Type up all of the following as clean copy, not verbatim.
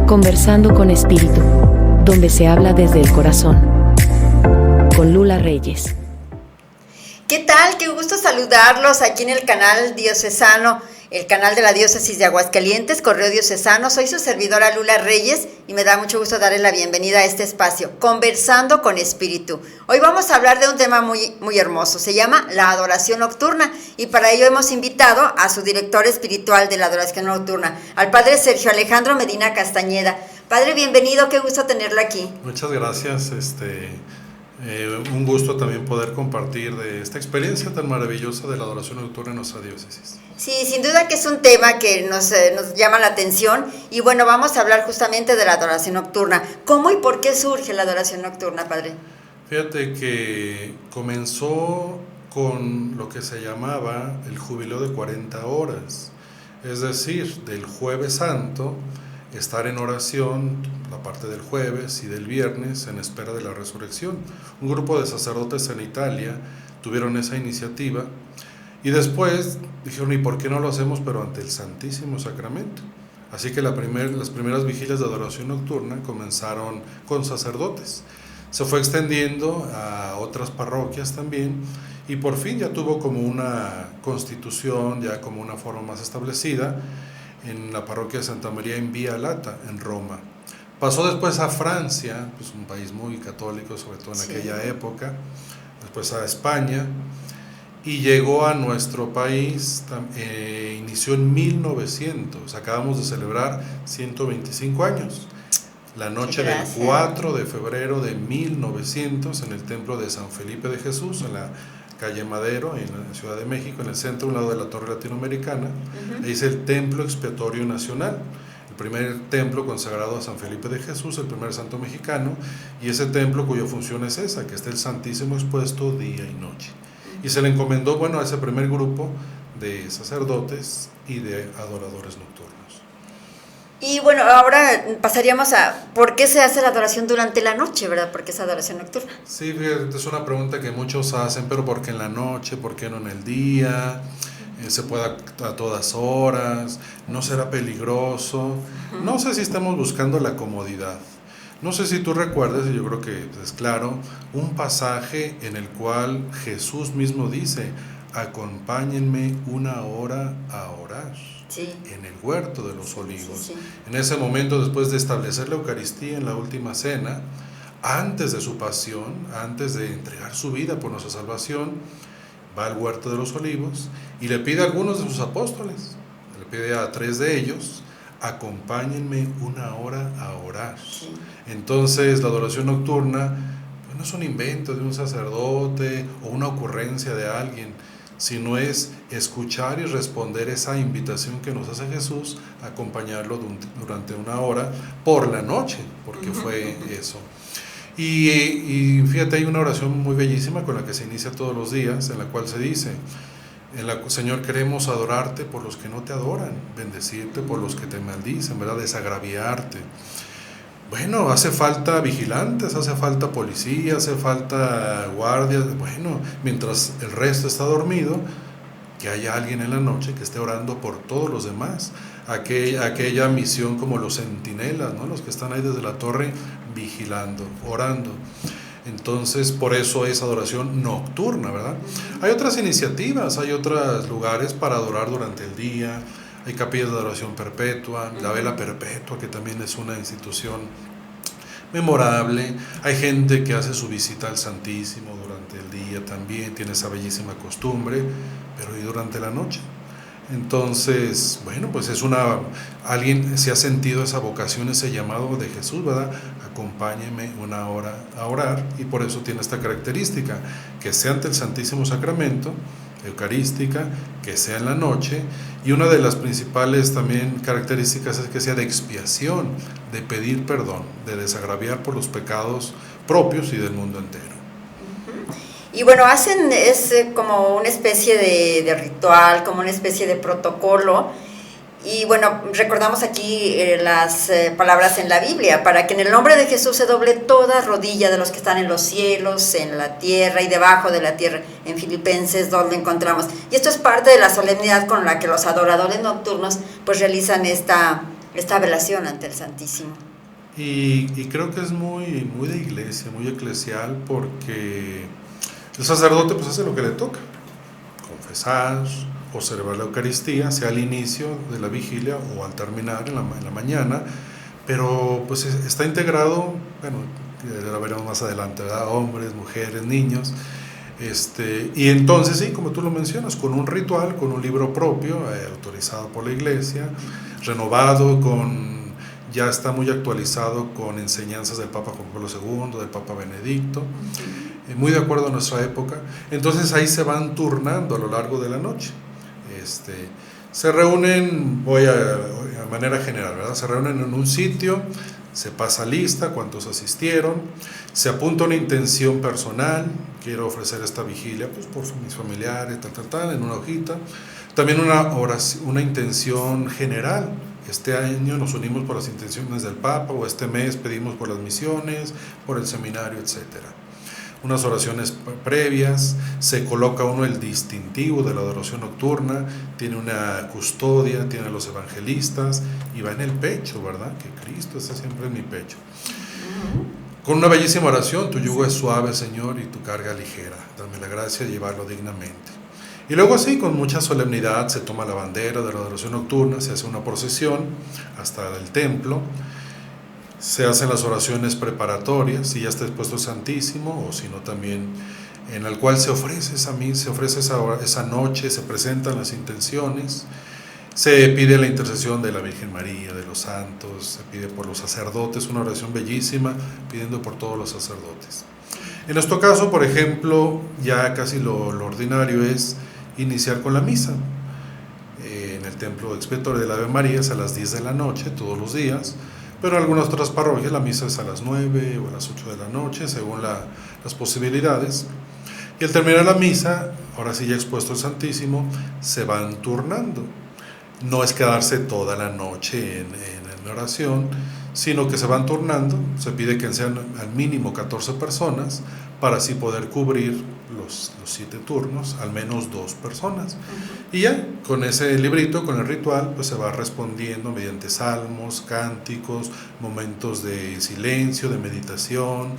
Conversando con Espíritu, donde se habla desde el corazón. Con Lula Reyes. ¿Qué tal? Qué gusto saludarlos aquí en el canal diocesano, el canal de la diócesis de Aguascalientes, Correo Diocesano. Soy su servidora Lula Reyes y me da mucho gusto darle la bienvenida a este espacio, Conversando con Espíritu. Hoy vamos a hablar de un tema muy hermoso, se llama la adoración nocturna, y para ello hemos invitado a su director espiritual de la adoración nocturna, al padre Sergio Alejandro Medina Castañeda. Padre, bienvenido, qué gusto tenerlo aquí. Muchas gracias, un gusto también poder compartir de esta experiencia tan maravillosa de la adoración nocturna en nuestra diócesis. Sí, sin duda que es un tema que nos llama la atención, y bueno, vamos a hablar justamente de la adoración nocturna. ¿Cómo y por qué surge la adoración nocturna, padre? Fíjate que comenzó con lo que se llamaba el jubileo de 40 horas, es decir, del Jueves Santo, estar en oración la parte del jueves y del viernes en espera de la resurrección. Un grupo de sacerdotes en Italia tuvieron esa iniciativa y después dijeron, ¿y por qué no lo hacemos pero ante el Santísimo Sacramento? Así que las primeras vigilias de adoración nocturna comenzaron con sacerdotes. Se fue extendiendo a otras parroquias también y por fin ya tuvo como una constitución, ya como una forma más establecida en la parroquia de Santa María in Via Lata, en Roma. Pasó después a Francia, pues un país muy católico, sobre todo en aquella época, después a España, y llegó a nuestro país, inició en 1900, acabamos de celebrar 125 años, la noche del 4 de febrero de 1900, en el templo de San Felipe de Jesús, en la calle Madero, en la Ciudad de México, en el centro, a un lado de la Torre Latinoamericana. Ahí es el Templo Expiatorio Nacional, el primer templo consagrado a San Felipe de Jesús, el primer santo mexicano, y ese templo cuya función es esa, que está el Santísimo expuesto día y noche. Y se le encomendó, a ese primer grupo de sacerdotes y de adoradores nocturnos. Y bueno, ahora pasaríamos a ¿por qué se hace la adoración durante la noche, verdad? ¿Por qué es adoración nocturna? Sí, es una pregunta que muchos hacen, pero ¿por qué en la noche? ¿Por qué no en el día? ¿Se puede a todas horas? ¿No será peligroso? No sé si estamos buscando la comodidad. No sé si tú recuerdas, y yo creo que es claro, un pasaje en el cual Jesús mismo dice, acompáñenme una hora a orar. Sí. En el huerto de los olivos. Sí. En ese momento, después de establecer la Eucaristía en la última cena, antes de su pasión, antes de entregar su vida por nuestra salvación, va al huerto de los olivos y le pide a algunos de sus apóstoles, le pide a 3 de ellos, acompáñenme una hora a orar. Sí. Entonces la adoración nocturna no es un invento de un sacerdote o una ocurrencia de alguien, sino es escuchar y responder esa invitación que nos hace Jesús, acompañarlo durante una hora por la noche, porque fue eso. Y fíjate, hay una oración muy bellísima con la que se inicia todos los días, en la cual se dice, Señor, queremos adorarte por los que no te adoran, bendecirte por los que te maldicen, ¿verdad? Desagraviarte. Bueno, hace falta vigilantes, hace falta policía, hace falta guardias. Bueno, mientras el resto está dormido, que haya alguien en la noche que esté orando por todos los demás. Aquella misión como los centinelas, ¿no? Los que están ahí desde la torre vigilando, orando. Entonces, por eso es adoración nocturna, ¿verdad? Hay otras iniciativas, hay otros lugares para adorar durante el día. Hay capillas de adoración perpetua, la vela perpetua, que también es una institución memorable. Hay gente que hace su visita al Santísimo durante el día también, tiene esa bellísima costumbre, pero ¿y durante la noche? Entonces, pues alguien se ha sentido esa vocación, ese llamado de Jesús, ¿verdad? Acompáñeme una hora a orar, y por eso tiene esta característica, que sea ante el Santísimo Sacramento, eucarística, que sea en la noche, y una de las principales también características es que sea de expiación, de pedir perdón, de desagraviar por los pecados propios y del mundo entero. Y bueno, es como una especie de ritual, como una especie de protocolo. Y bueno, recordamos aquí las palabras en la Biblia, para que en el nombre de Jesús se doble toda rodilla de los que están en los cielos, en la tierra y debajo de la tierra, en Filipenses, donde encontramos. Y esto es parte de la solemnidad con la que los adoradores nocturnos pues realizan esta esta velación ante el Santísimo. Y creo que es muy de iglesia, muy eclesial, porque el sacerdote pues hace lo que le toca: confesar o celebrar la Eucaristía, sea al inicio de la vigilia o al terminar en la mañana, pero pues está integrado, bueno, ya lo veremos más adelante, ¿verdad? Hombres, mujeres, niños, y entonces sí, como tú lo mencionas, con un ritual, con un libro propio, autorizado por la iglesia, renovado, ya está muy actualizado con enseñanzas del Papa Juan Pablo II, del Papa Benedicto, muy de acuerdo a nuestra época. Entonces ahí se van turnando a lo largo de la noche. Se reúnen, a manera general, ¿verdad? Se reúnen en un sitio, se pasa lista, cuántos asistieron, se apunta una intención personal: quiero ofrecer esta vigilia pues por mis familiares, en una hojita. También una intención general: este año nos unimos por las intenciones del Papa, o este mes pedimos por las misiones, por el seminario, etcétera. Unas oraciones previas, se coloca uno el distintivo de la adoración nocturna, tiene una custodia, tiene a los evangelistas, y va en el pecho, ¿verdad? Que Cristo está siempre en mi pecho. Con una bellísima oración: tu yugo es suave, Señor, y tu carga ligera, dame la gracia de llevarlo dignamente. Y luego así, con mucha solemnidad, se toma la bandera de la adoración nocturna, se hace una procesión hasta el templo, se hacen las oraciones preparatorias, si ya está expuesto el Santísimo, o si no también en el cual se ofrece esa misa, se ofrece esa noche, se presentan las intenciones, se pide la intercesión de la Virgen María, de los santos, se pide por los sacerdotes, una oración bellísima pidiendo por todos los sacerdotes. En nuestro caso, por ejemplo, ya casi lo ordinario es iniciar con la misa. En el templo expiatorio de la Ave María es a las 10 de la noche todos los días, pero en algunas otras parroquias la misa es a las 9 o a las 8 de la noche, según las posibilidades. Y al terminar la misa, ahora sí ya expuesto el Santísimo, se van turnando. No es quedarse toda la noche en oración, sino que se van turnando. Se pide que sean al mínimo 14 personas, para así poder cubrir los 7 turnos, al menos 2 personas. Y ya, con ese librito, con el ritual, pues se va respondiendo mediante salmos, cánticos, momentos de silencio, de meditación,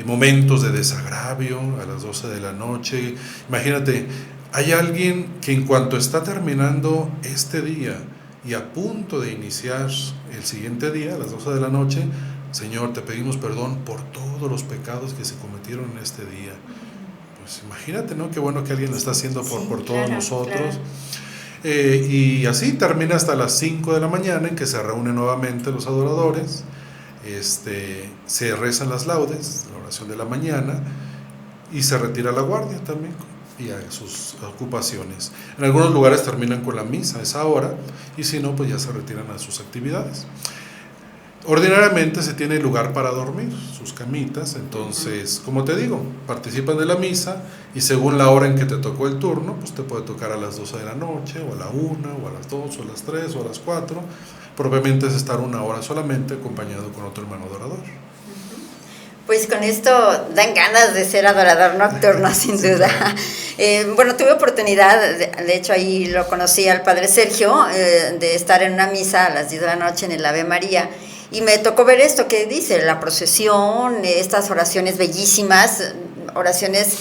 momentos de desagravio a las 12 de la noche. Imagínate, hay alguien que en cuanto está terminando este día y a punto de iniciar el siguiente día, a las 12 de la noche: Señor, te pedimos perdón por todos los pecados que se cometieron en este día. Pues imagínate, ¿no? Qué bueno que alguien lo está haciendo por todos nosotros. Claro. Y así termina hasta las 5 de la mañana, en que se reúnen nuevamente los adoradores, se rezan las laudes, la oración de la mañana, y se retira la guardia también y a sus ocupaciones. En algunos lugares terminan con la misa a esa hora, y si no, pues ya se retiran a sus actividades. Ordinariamente se tiene lugar para dormir, sus camitas, entonces, como te digo, participan de la misa, y según la hora en que te tocó el turno, pues te puede tocar a las 12 de la noche, o a la 1, o a las 2, o a las 3, o a las 4. Propiamente es estar una hora solamente acompañado con otro hermano adorador. Pues con esto dan ganas de ser adorador nocturno, sin duda. Bueno, tuve oportunidad, de hecho ahí lo conocí al Padre Sergio, de estar en una misa a las 10 de la noche en el Ave María, y me tocó ver esto que dice, la procesión, estas oraciones bellísimas, oraciones,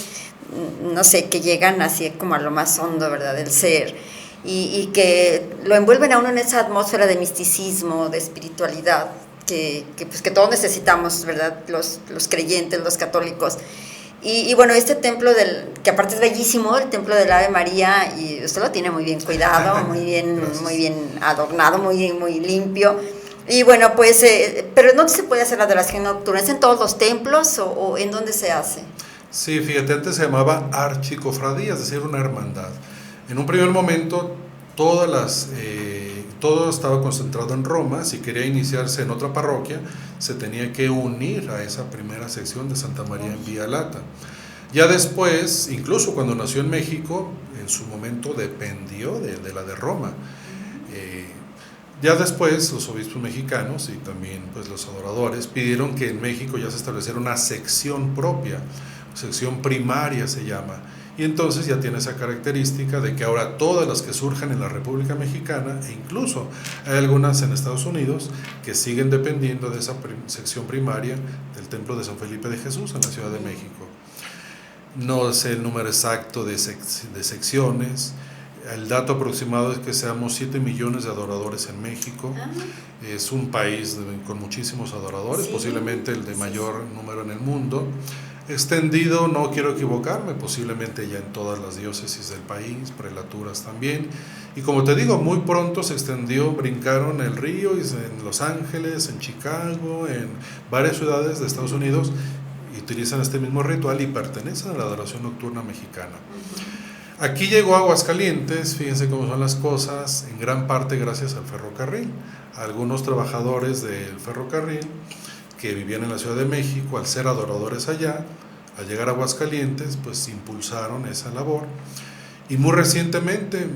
no sé, que llegan así como a lo más hondo, ¿verdad?, del ser, y que lo envuelven a uno en esa atmósfera de misticismo, de espiritualidad, que todos necesitamos, ¿verdad?, los creyentes, los católicos. Y bueno, este templo, que aparte es bellísimo, el templo del Ave María, y usted lo tiene muy bien cuidado, muy bien adornado, muy limpio. Y bueno, pues, pero ¿dónde se puede hacer la adoración nocturna? ¿Es en todos los templos o en dónde se hace? Sí, fíjate, antes se llamaba archicofradía, es decir, una hermandad. En un primer momento, todo estaba concentrado en Roma. Si quería iniciarse en otra parroquia, se tenía que unir a esa primera sección de Santa María en Vía Lata. Ya después, incluso cuando nació en México, en su momento dependió de la de Roma. Ya después los obispos mexicanos y también pues los adoradores pidieron que en México ya se estableciera una sección propia, sección primaria se llama, Y entonces ya tiene esa característica de que ahora todas las que surjan en la República Mexicana, e incluso hay algunas en Estados Unidos, que siguen dependiendo de esa sección primaria del Templo de San Felipe de Jesús en la Ciudad de México. No sé el número exacto de secciones. El dato aproximado es que seamos 7 millones de adoradores en México. Es un país con muchísimos adoradores, posiblemente el de mayor número en el mundo. Extendido, no quiero equivocarme, posiblemente ya en todas las diócesis del país, prelaturas también. Y como te digo, muy pronto se extendió, brincaron el río en Los Ángeles, en Chicago, en varias ciudades de Estados Unidos, y utilizan este mismo ritual y pertenecen a la adoración nocturna mexicana. Aquí llegó a Aguascalientes, fíjense cómo son las cosas, en gran parte gracias al ferrocarril. Algunos trabajadores del ferrocarril que vivían en la Ciudad de México, al ser adoradores allá, al llegar a Aguascalientes, pues impulsaron esa labor. Y muy recientemente,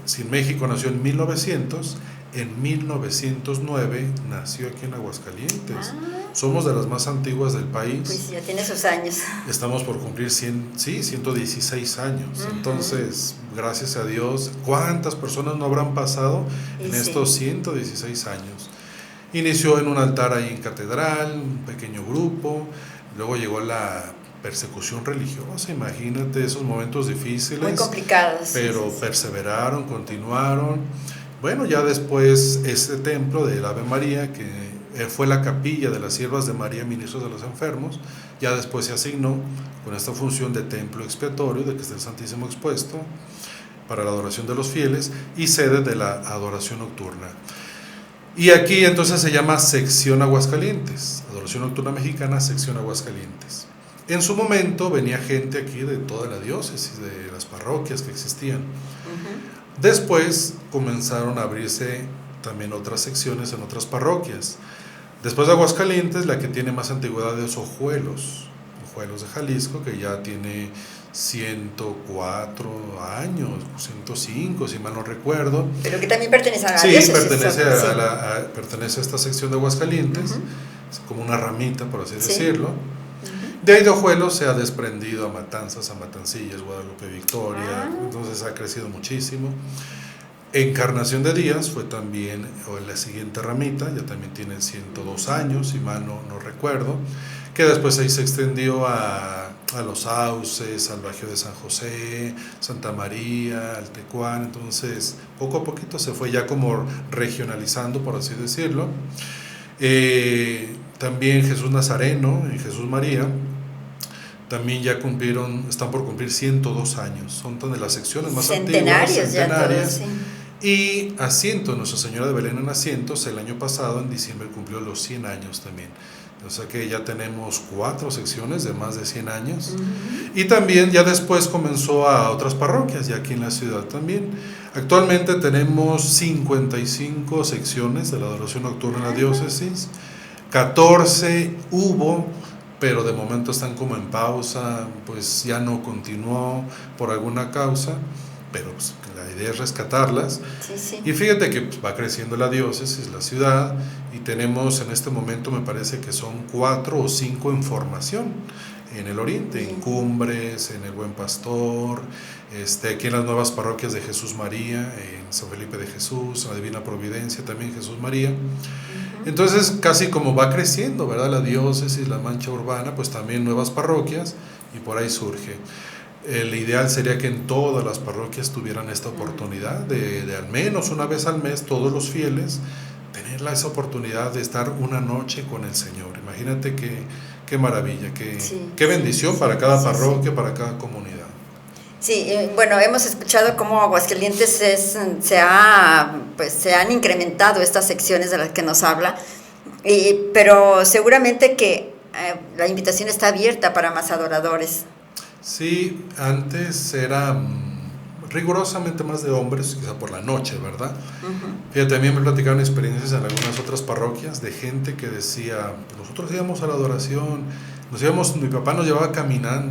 Sin México nació en 1900, en 1909 nació aquí en Aguascalientes. Somos de las más antiguas del país. Pues ya tiene sus años. Estamos por cumplir 116 años. Entonces, gracias a Dios, ¿cuántas personas no habrán pasado en estos 116 años? Inició en un altar ahí en catedral, un pequeño grupo, luego llegó la persecución religiosa, imagínate esos momentos difíciles. Muy complicados. Pero perseveraron, continuaron. Bueno, ya después este templo del Ave María, que fue la capilla de las siervas de María, ministros de los enfermos, ya después se asignó con esta función de templo expiatorio, de que esté el Santísimo expuesto para la adoración de los fieles y sede de la adoración nocturna. Y aquí entonces se llama Sección Aguascalientes, Adoración Nocturna Mexicana, Sección Aguascalientes. En su momento venía gente aquí de toda la diócesis, de las parroquias que existían. Después comenzaron a abrirse también otras secciones en otras parroquias. Después de Aguascalientes, la que tiene más antigüedad es Ojuelos de Jalisco, que ya tiene 104 años, 105, si mal no recuerdo. Pero que también pertenece a la diócesis. Pertenece a esta sección de Aguascalientes, es como una ramita, por así decirlo. De ahí de Ojuelos se ha desprendido a Matanzas, a Matancillas, Guadalupe Victoria, entonces ha crecido muchísimo. Encarnación de Díaz fue también la siguiente ramita, ya también tiene 102 años, si mal no recuerdo, que después ahí se extendió a Los Sauces, al Bajío de San José, Santa María, al Tecuán. Entonces poco a poquito se fue ya como regionalizando, por así decirlo. También Jesús Nazareno y Jesús María también ya están por cumplir 102 años, son de las secciones más centenarias, antiguas, centenarias. Ya todos, Y Asiento, Nuestra Señora de Belén en Asientos, el año pasado, en diciembre, cumplió los 100 años también. O sea que ya tenemos 4 secciones de más de 100 años. Y también ya después comenzó a otras parroquias, ya aquí en la ciudad también. Actualmente tenemos 55 secciones de la adoración nocturna en la diócesis. 14 hubo, pero de momento están como en pausa, pues ya no continuó por alguna causa, pero pues la idea es rescatarlas. Y fíjate que pues, va creciendo la diócesis, la ciudad, y tenemos en este momento, me parece que son 4 o 5 en formación en el oriente, en Cumbres, en el Buen Pastor, aquí en las nuevas parroquias de Jesús María, en San Felipe de Jesús, en la Divina Providencia también Jesús María. Entonces casi como va creciendo, ¿verdad?, la diócesis, la mancha urbana, pues también nuevas parroquias, y por ahí surge. El ideal sería que en todas las parroquias tuvieran esta oportunidad de al menos una vez al mes, todos los fieles, tener esa oportunidad de estar una noche con el Señor. Imagínate qué maravilla, qué bendición para cada parroquia, para cada comunidad. Sí, bueno, hemos escuchado cómo Aguascalientes se han incrementado estas secciones de las que nos habla, pero seguramente que la invitación está abierta para más adoradores. Sí, antes era rigurosamente más de hombres, quizá por la noche, ¿verdad? Fíjate, a mí me platicaron experiencias en algunas otras parroquias de gente que decía, nosotros íbamos a la adoración, mi papá nos llevaba caminar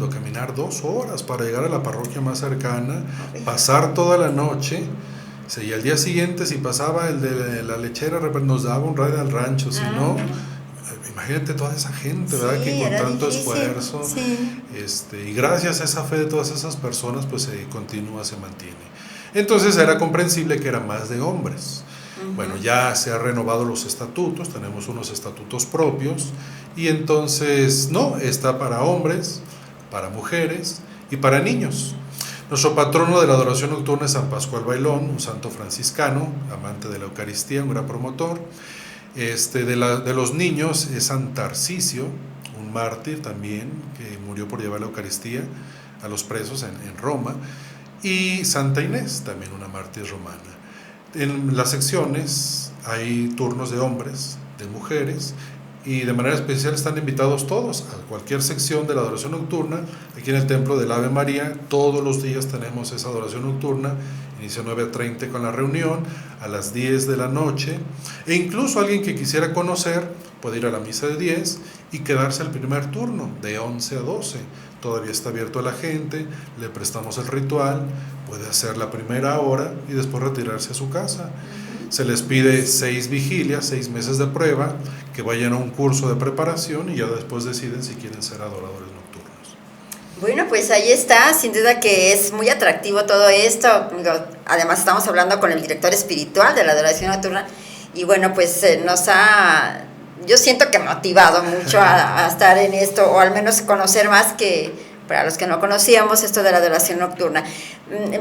2 horas para llegar a la parroquia más cercana, pasar toda la noche, y al día siguiente si pasaba el de la lechera nos daba un ride al rancho, si no, imagínate toda esa gente, ¿verdad? Sí, Que con era tanto difícil, esfuerzo, sí. y gracias a esa fe de todas esas personas, pues se continúa, se mantiene. Entonces era comprensible que era más de hombres. Bueno, ya se han renovado los estatutos, tenemos unos estatutos propios, y entonces, no, está para hombres, para mujeres y para niños. Nuestro patrono de la adoración nocturna es San Pascual Bailón, un santo franciscano, amante de la Eucaristía, un gran promotor. De los niños es San Tarcisio, un mártir también, que murió por llevar la Eucaristía a los presos en Roma, y Santa Inés, también una mártir romana. En las secciones hay turnos de hombres, de mujeres, y de manera especial están invitados todos a cualquier sección de la adoración nocturna. Aquí en el templo del Ave María todos los días tenemos esa adoración nocturna, inicia 9:30 con la reunión, a las 10 de la noche, e incluso alguien que quisiera conocer puede ir a la misa de 10 y quedarse al primer turno, de 11 a 12. Todavía está abierto a la gente, le prestamos el ritual, puede hacer la primera hora y después retirarse a su casa. Se les pide 6 vigilias, 6 meses de prueba, que vayan a un curso de preparación y ya después deciden si quieren ser adoradores nocturnos. Bueno, pues ahí está, sin duda que es muy atractivo todo esto. Además estamos hablando con el director espiritual de la adoración nocturna y bueno, pues yo siento que motivado mucho a estar en esto, o al menos conocer más, que para los que no conocíamos esto de la adoración nocturna.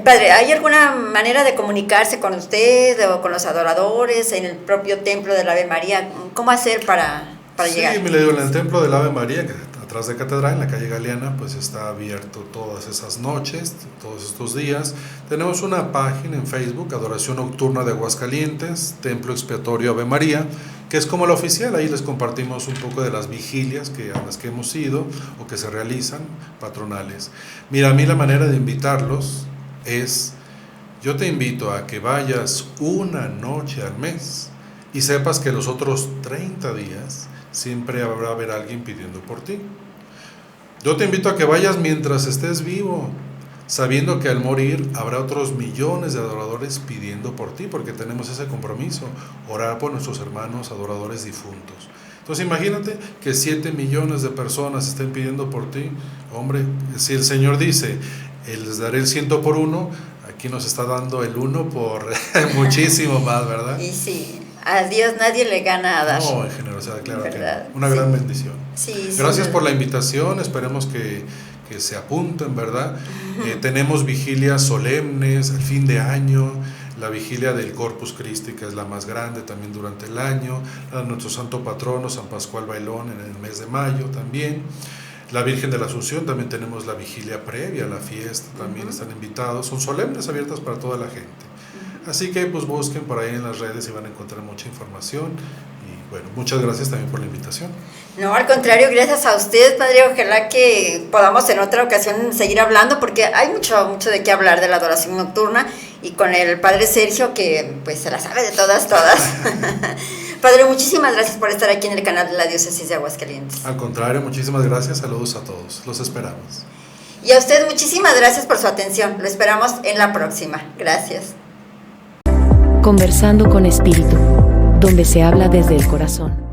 Padre, ¿hay alguna manera de comunicarse con usted o con los adoradores en el propio templo del Ave María? ¿Cómo hacer para llegar? Sí, me le digo, en el templo del Ave María, que atrás de Catedral, en la calle Galeana, pues está abierto todas esas noches, todos estos días. Tenemos una página en Facebook, Adoración Nocturna de Aguascalientes, Templo Expiatorio Ave María, que es como la oficial. Ahí les compartimos un poco de las vigilias a las que hemos ido o que se realizan, patronales. Mira, a mí la manera de invitarlos es, yo te invito a que vayas una noche al mes y sepas que los otros 30 días siempre habrá haber alguien pidiendo por ti. Yo te invito a que vayas mientras estés vivo, sabiendo que al morir habrá otros millones de adoradores pidiendo por ti, porque tenemos ese compromiso, orar por nuestros hermanos adoradores difuntos. Entonces imagínate que 7 millones de personas estén pidiendo por ti. Hombre, si el Señor dice, les daré el 100 por 1, aquí nos está dando el 1 por muchísimo más, ¿verdad? Y sí, a Dios nadie le gana a dar. No, en generosidad, claro, ¿verdad? que una gran bendición. Sí, Gracias sí. por la invitación, esperemos que se apunten, ¿verdad? Tenemos vigilias solemnes al fin de año, la vigilia del Corpus Christi, que es la más grande también durante el año, la de nuestro santo patrono, San Pascual Bailón, en el mes de mayo también. La Virgen de la Asunción, también tenemos la vigilia previa a la fiesta, también están invitados, son solemnes, abiertas para toda la gente. Así que pues busquen por ahí en las redes y van a encontrar mucha información. Y bueno, muchas gracias también por la invitación. No, al contrario, gracias a usted, Padre. Ojalá que podamos en otra ocasión seguir hablando, porque hay mucho de qué hablar de la adoración nocturna, y con el Padre Sergio, que pues se la sabe de todas. Padre, muchísimas gracias por estar aquí en el canal de la Diócesis de Aguascalientes. Al contrario, muchísimas gracias, saludos a todos, los esperamos. Y a usted muchísimas gracias por su atención, lo esperamos en la próxima. Gracias. Conversando con Espíritu, donde se habla desde el corazón.